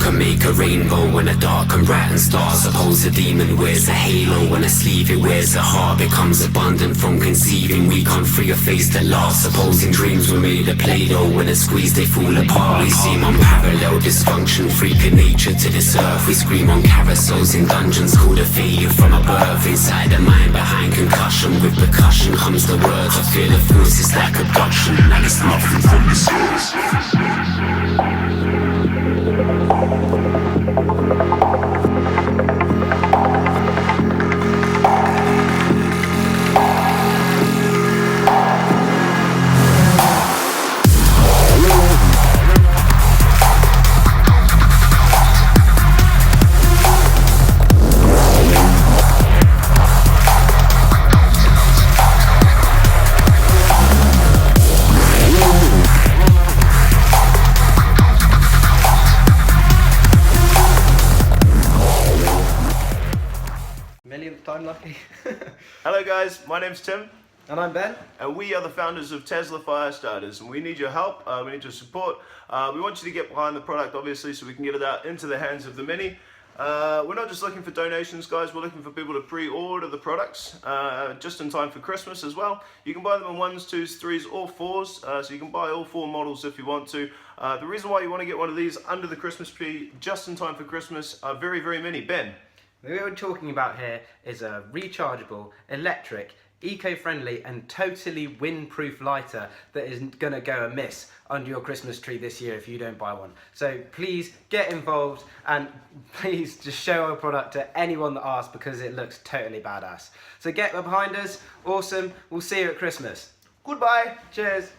can make a rainbow when a dark and bright and stars. Suppose a demon wears a halo when a sleeve it wears a heart. Becomes abundant from conceiving, we can't free a face that lasts. Supposing dreams were made of Play-Doh, when it's squeezed they fall apart. We seem unparalleled dysfunction, freaking nature to this earth. We scream on carousels in dungeons, called a failure from above. Inside the mind behind concussion, with percussion comes the words. I feel the force, it's like abduction, and it's nothing from this earth. Millionth time lucky. Hello guys, my name's Tim. And I'm Ben. And we are the founders of Tezla Firestarters, and we need your help, we need your support. We want you to get behind the product obviously so we can get it out into the hands of the many. We're not just looking for donations guys, we're looking for people to pre-order the products just in time for Christmas as well. You can buy them in 1s, 2s, 3s or 4s, so you can buy all 4 models if you want to. The reason why you want to get one of these under the Christmas tree just in time for Christmas are very, very many. Ben? What we're talking about here is a rechargeable, electric, eco-friendly and totally windproof lighter that isn't going to go amiss under your Christmas tree this year if you don't buy one. So please get involved and please just show our product to anyone that asks because it looks totally badass. So get behind us, awesome, we'll see you at Christmas. Goodbye! Cheers!